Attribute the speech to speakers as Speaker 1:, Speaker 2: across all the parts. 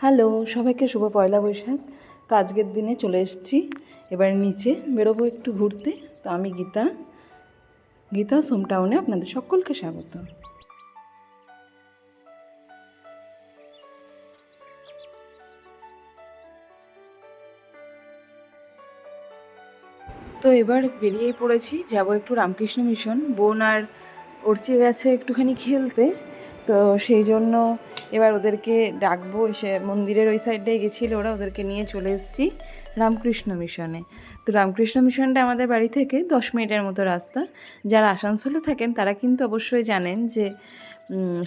Speaker 1: Hello, সবাইকে শুভ পয়লা বৈশাখ। তো আজকের দিনে চলে এসেছি, এবার নিচে বেরোবো একটু ঘুরতে। তো আমি গীতা সোমটাউনে আপনাদের সকলকে স্বাগত। তো এবার বেরিয়ে পড়েছি, যাব একটু রামকৃষ্ণ মিশন। বোন আর অর্চি গেছে একটুখানি খেলতে, তো সেই জন্য এবার ওদেরকে ডাকবো। এসে মন্দিরের ওই সাইডটাই গেছিলো ওরা, ওদেরকে নিয়ে চলে এসেছি রামকৃষ্ণ মিশনে। তো রামকৃষ্ণ মিশনটা আমাদের বাড়ি থেকে 10 মিনিটের মতো রাস্তা। যারা আসানসোলে থাকেন তারা কিন্তু অবশ্যই জানেন যে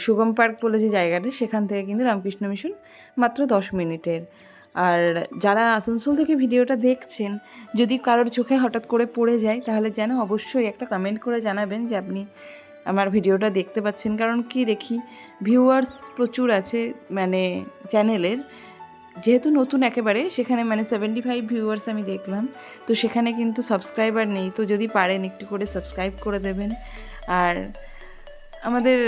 Speaker 1: সুগম পার্ক বলে যে জায়গাটা, সেখান থেকে কিন্তু রামকৃষ্ণ মিশন মাত্র 10 মিনিটের। আর যারা আসানসোল থেকে ভিডিওটা দেখছেন, যদি কারোর চোখে হঠাৎ করে পড়ে যায় তাহলে যেন অবশ্যই একটা কমেন্ট করে জানাবেন যে আপনি আমার ভিডিওটা দেখতে পাচ্ছেন। কারণ কি দেখি ভিউয়ার্স প্রচুর আছে মানে চ্যানেলের, যেহেতু নতুন একেবারে, সেখানে মানে 75 ভিউয়ার্স আমি দেখলাম। তো সেখানে কিন্তু সাবস্ক্রাইবার নেই। তো যদি পারেন একটু করে সাবস্ক্রাইব করে দেবেন। আর আমাদের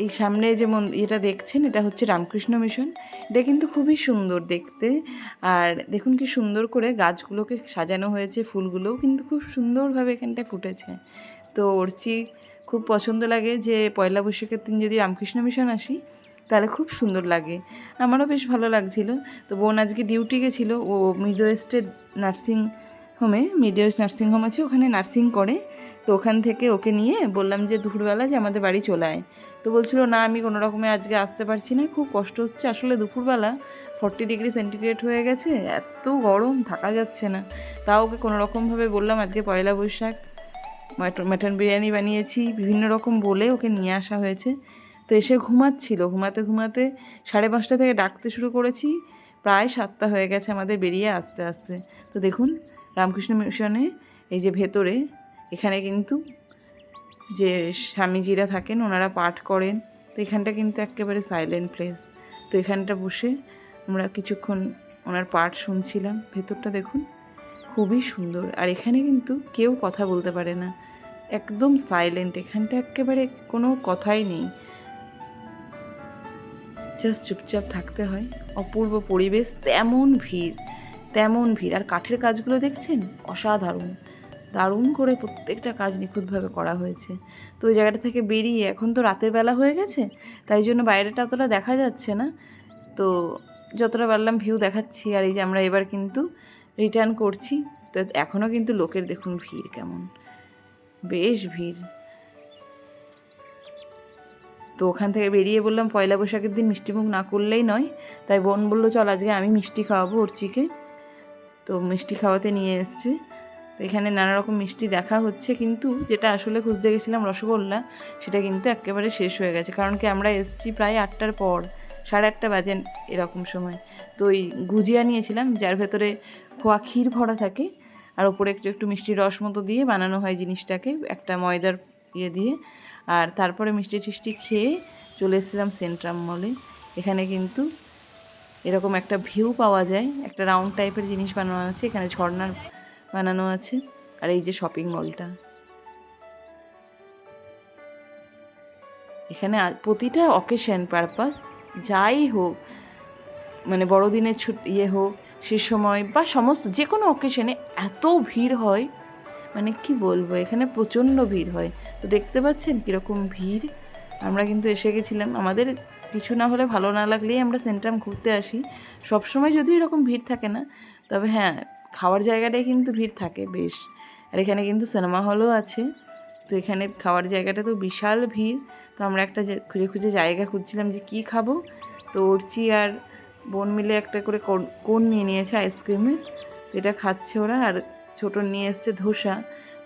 Speaker 1: এই সামনে যে এটা দেখছেন, এটা হচ্ছে রামকৃষ্ণ মিশন। এটা কিন্তু খুবই সুন্দর দেখতে। আর দেখুন কি সুন্দর করে গাছগুলোকে সাজানো হয়েছে, ফুলগুলোও কিন্তু খুব সুন্দরভাবে এখানটায় ফুটেছে। তো অর্চি খুব পছন্দ লাগে যে পয়লা বৈশাখের দিন যদি রামকৃষ্ণ মিশন আসি তাহলে খুব সুন্দর লাগে। আমারও বেশ ভালো লাগছিল। তো বোন আজকে ডিউটি গেছিলো, ও মিড ওয়েস্টের নার্সিং হোমে, মিড ওয়েস্ট নার্সিং হোম আছে, ওখানে নার্সিং করে। তো ওখান থেকে ওকে নিয়ে বললাম যে দুপুরবেলা যে আমাদের বাড়ি চলে আয়। তো বলছিল না, আমি কোনো রকমে আজকে আসতে পারছি না, খুব কষ্ট হচ্ছে। আসলে দুপুরবেলা 40 ডিগ্রি সেন্টিগ্রেড হয়ে গেছে, এত গরম, থাকা যাচ্ছে না। তাও ওকে কোনো রকমভাবে বললাম আজকে পয়লা বৈশাখ, মাটন বিরিয়ানি বানিয়েছি, বিভিন্ন রকম বলে ওকে নিয়ে আসা হয়েছে। তো এসে ঘুমাচ্ছিল, ঘুমাতে ঘুমাতে 5:30 থেকে ডাকতে শুরু করেছি, প্রায় 7টা হয়ে গেছে আমাদের বেরিয়ে আসতে আসতে। তো দেখুন রামকৃষ্ণ মিশনে এই যে ভেতরে, এখানে কিন্তু যে স্বামীজিরা থাকেন ওনারা পাঠ করেন। তো এখানটা কিন্তু একেবারে সাইলেন্ট প্লেস। তো এখানটা বসে আমরা কিছুক্ষণ ওনার পাঠ শুনছিলাম। ভেতরটা দেখুন খুবই সুন্দর। আর এখানে কিন্তু কেউ কথা বলতে পারে না, একদম সাইলেন্ট। এখানটা একেবারে কোনো কথাই নেই, জাস্ট চুপচাপ থাকতে হয়। অপূর্ব পরিবেশ, তেমন ভিড়। আর কাঠের কাজগুলো দেখছেন, অসাধারণ, দারুণ করে প্রত্যেকটা কাজ নিখুঁতভাবে করা হয়েছে। তো ওই জায়গাটা থেকে বেরিয়ে, এখন তো রাতের বেলা হয়ে গেছে, তাই জন্য বাইরেটা অতটা দেখা যাচ্ছে না। তো যতটা পারলাম ভিউ দেখাচ্ছি। আর এই যে আমরা এবার কিন্তু রিটার্ন করছি। তো এখনও কিন্তু লোকের দেখুন ভিড় কেমন, বেশ ভিড়। তো ওখান থেকে বেরিয়ে বললাম পয়লা বৈশাখের দিন মিষ্টিমুখ না করলেই নয়। তাই বোন বললো চল আজকে আমি মিষ্টি খাওয়াবো অর্চিকে। তো মিষ্টি খাওয়াতে নিয়ে এসছে। তো এখানে নানা রকম মিষ্টি দেখা হচ্ছে, কিন্তু যেটা আসলে খুঁজতে গেছিলাম রসগোল্লা, সেটা কিন্তু একেবারে শেষ হয়ে গেছে। কারণ কি আমরা এসছি প্রায় 8টার পর, 8:30 বাজে এরকম সময়। তো ওই গুজিয়া নিয়েছিলাম, যার ভেতরে খোয়া ক্ষীর ভরা থাকে, আর ওপরে একটু একটু মিষ্টির রস মতো দিয়ে বানানো হয় জিনিসটাকে, একটা ময়দার ইয়ে দিয়ে। আর তারপরে মিষ্টি টিষ্টি খেয়ে চলে এসেছিলাম সেন্ট্রাম মলে। এখানে কিন্তু এরকম একটা ভিউ পাওয়া যায়, একটা রাউন্ড টাইপের জিনিস বানানো আছে, এখানে ঝর্ণার বানানো আছে। আর এই যে শপিং মলটা, এখানে প্রতিটা অকেশন পারপাস যাই হোক, মানে বড়দিনের হোক, সে সময় বা সমস্ত যে কোনো অকেশনে এত ভিড় হয়, মানে কি বলবো, এখানে প্রচণ্ড ভিড় হয়। তো দেখতে পাচ্ছেন কীরকম ভিড়। আমরা কিন্তু এসে গেছিলাম, আমাদের কিছু না হলে ভালো না লাগলেই আমরা সেন্ট্রাম ঘুরতে আসি। সবসময় যদিও এরকম ভিড় থাকে না, তবে হ্যাঁ খাওয়ার জায়গাটায় কিন্তু ভিড় থাকে বেশ। আর এখানে কিন্তু সিনেমা হলও আছে। তো এখানে খাওয়ার জায়গাটা তো বিশাল ভিড়। তো আমরা একটা খুঁজে খুঁজে জায়গা খুঁজছিলাম যে কী খাবো। তো অর্চি আর বোন মিলে একটা করে কোন নিয়ে নিয়েছে আইসক্রিমের, তো এটা খাচ্ছে ওরা। আর ছোটো নিয়ে এসছে ধোসা,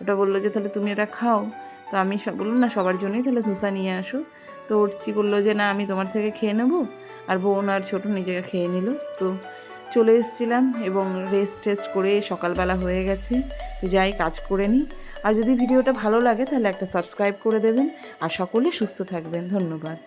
Speaker 1: ওটা বললো যে তাহলে তুমি এটা খাও। তো আমি বললাম না, সবার জন্যই তাহলে ধোসা নিয়ে আসো। তো অর্চি বললো যে না, আমি তোমার থেকে খেয়ে নেবো। আর বোন আর ছোটো নিজেকে খেয়ে নিল। তো চলে এসেছিলাম এবং টেস্ট করে সকালবেলা হয়ে গেছে। তো যাই কাজ করে নিই। আর যদি ভিডিওটা ভালো লাগে তাহলে একটা সাবস্ক্রাইব করে দেবেন। আর সকলে সুস্থ থাকবেন। ধন্যবাদ।